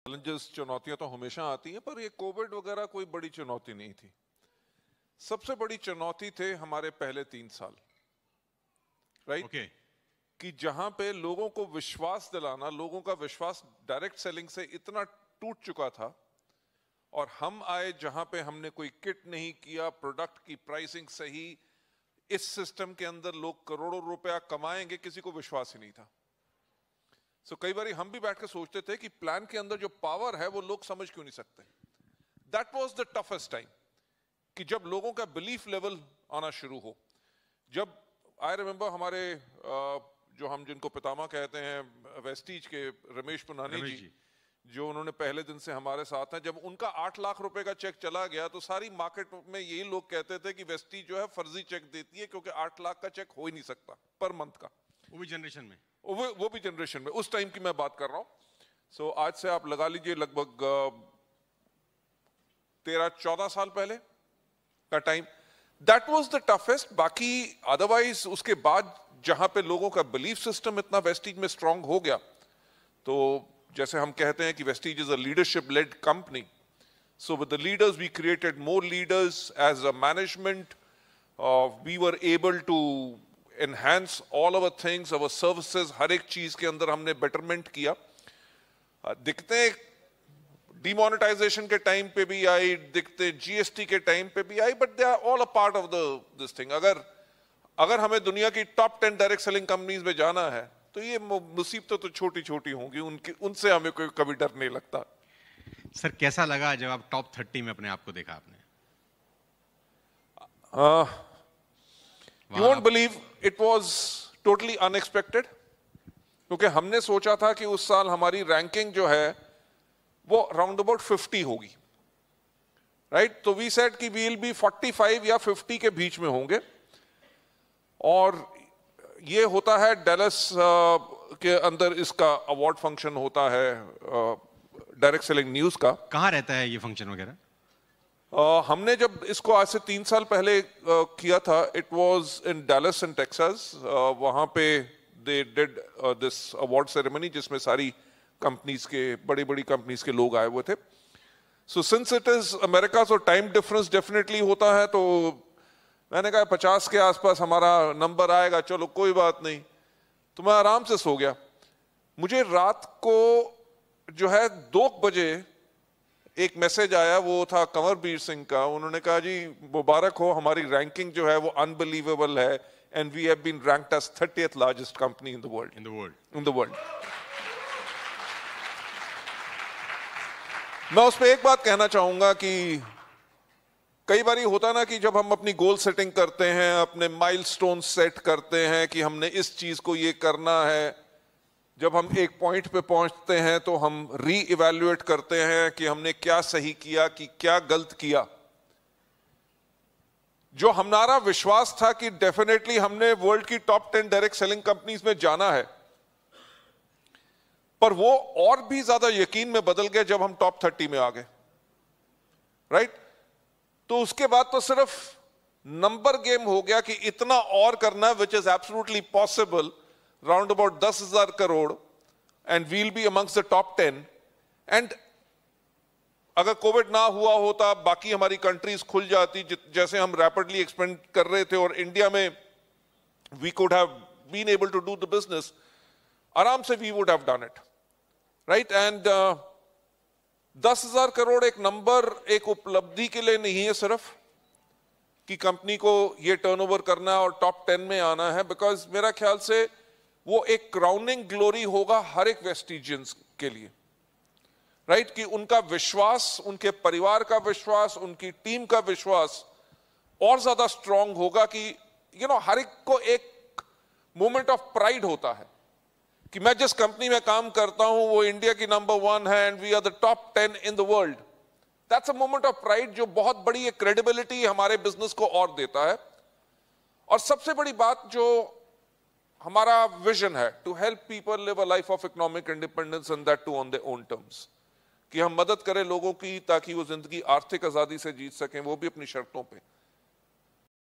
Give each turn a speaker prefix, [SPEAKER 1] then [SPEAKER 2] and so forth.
[SPEAKER 1] Challenges, चुनौतियां तो हमेशा आती हैं, पर ये कोविड वगैरह कोई बड़ी चुनौती नहीं थी। सबसे बड़ी चुनौती थे हमारे पहले 3 साल, राइट? कि जहां पे लोगों को विश्वास दिलाना, लोगों का विश्वास डायरेक्ट सेलिंग से इतना टूट चुका था, और हम आए जहां पे हमने कोई किट नहीं किया, प्रोडक्ट की प्राइसिंग सही, इस सिस्टम के अंदर लोग करोड़ों रुपया कमाएंगे, किसी को विश्वास ही नहीं था। सो कई बार हम भी बैठ के सोचते थे कि प्लान के अंदर जो पावर है वो लोग समझ क्यों नहीं सकते। That was the toughest time, कि जब लोगों का बिलीफ लेवल आना शुरू हो। जब आई रिमेंबर हमारे जो हम जिनको पितामह कहते हैं, वेस्टीज के रमेश पुनानी जी, जो उन्होंने पहले दिन से हमारे साथ हैं, जब उनका 8 लाख रुपए का चेक चला गया तो सारी मार्केट में यही लोग कहते थे कि वेस्टीज जो है फर्जी चेक देती है, क्योंकि 8 लाख का चेक हो ही नहीं सकता पर मंथ का,
[SPEAKER 2] वो भी जनरेशन में,
[SPEAKER 1] वो भी जनरेशन में, उस टाइम की मैं बात कर रहा हूं। सो आज से आप लगा लीजिए लगभग 13-14 साल पहले का time. That was the toughest. बाकी अदरवाइज उसके बाद जहां पे लोगों का बिलीफ सिस्टम इतना वेस्टीज में स्ट्रांग हो गया, तो जैसे हम कहते हैं कि Vestige is a leadership led company, so with the leaders we created more leaders as a management, we were able to enhance all our things, our services, हर एक चीज के अंदर हमने betterment किया। दिखते demonetization के टाइम पे भी आई, दिखते GST के टाइम पे भी आई, but they are all a part of this thing। अगर हमें दुनिया की top 10 डायरेक्ट सेलिंग कंपनीज में जाना है, तो ये मुसीबतें तो छोटी छोटी होंगी, उनसे हमें कोई कभी डर नहीं लगता।
[SPEAKER 2] सर कैसा लगा जब आप टॉप 30 में अपने आप को देखा आपने?
[SPEAKER 1] You won't believe it was totally unexpected, क्योंकि हमने सोचा था कि उस साल हमारी रैंकिंग जो है वो राउंड अबाउट 50 होगी, राइट? तो वी सेड कि वी विल बी 45 या 50 के बीच में होंगे। और ये होता है डैलस के अंदर, इसका अवार्ड फंक्शन होता है डायरेक्ट सेलिंग न्यूज का।
[SPEAKER 2] कहाँ रहता है ये फंक्शन वगैरह?
[SPEAKER 1] हमने जब इसको आज से 3 साल पहले किया था, it was in Dallas in Texas. वहां पे they did this award ceremony, जिसमें सारी कंपनीज के, बड़ी बड़ी कंपनीज के लोग आए हुए थे। So since it is America, so time difference definitely होता है, तो मैंने कहा 50 के आसपास हमारा नंबर आएगा, चलो कोई बात नहीं। तो मैं आराम से सो गया। मुझे रात को जो है 2 बजे एक मैसेज आया, वो था कंवरवीर सिंह का। उन्होंने कहा जी मुबारक हो, हमारी रैंकिंग जो है वो अनबिलीवेबल है, and we have been ranked as 30th largest company in the world. मैं उस पर एक बात कहना चाहूंगा कि कई बार होता ना कि जब हम अपनी गोल सेटिंग करते हैं, अपने माइलस्टोन सेट करते हैं कि हमने इस चीज को ये करना है, जब हम एक पॉइंट पे पहुंचते हैं तो हम री इवैल्यूएट करते हैं कि हमने क्या सही किया, कि क्या गलत किया। जो हमारा विश्वास था कि डेफिनेटली हमने वर्ल्ड की टॉप 10 डायरेक्ट सेलिंग कंपनीज में जाना है, पर वो और भी ज्यादा यकीन में बदल गया जब हम टॉप 30 में आ गए, राइट? तो उसके बाद तो सिर्फ नंबर गेम हो गया कि इतना और करना, which is absolutely possible, round about 10,000 crore, and we'll be amongst the top 10। And अगर कोविड ना हुआ होता, बाकी हमारी कंट्रीज खुल जाती, जैसे हम रैपिडली एक्सपेंड कर रहे थे, और इंडिया में we could have been able to do the business, आराम से we would have done it, right? And 10,000 crore एक नंबर, एक उपलब्धि के लिए नहीं है सिर्फ कि कंपनी को ये टर्नओवर करना है और टॉप 10 में आना है, बिकॉज मेरा ख्याल से वो एक क्राउनिंग ग्लोरी होगा हर एक वेस्टिजियंस के लिए, राइट? कि उनका विश्वास, उनके परिवार का विश्वास, उनकी टीम का विश्वास और ज्यादा स्ट्रांग होगा, कि हर एक को एक मोमेंट ऑफ प्राइड होता है कि मैं जिस कंपनी में काम करता हूं वो इंडिया की नंबर 1 है, and we are the top 10 in the world. That's a moment of pride, जो बहुत बड़ी एक क्रेडिबिलिटी हमारे बिजनेस को और देता है। और सबसे बड़ी बात जो हमारा विजन है, to help people live a life of economic independence, and that too on their own terms, कि हम मदद करें लोगों की ताकि वो जिंदगी आर्थिक आजादी से जीत सकें, वो भी अपनी शर्तों पे।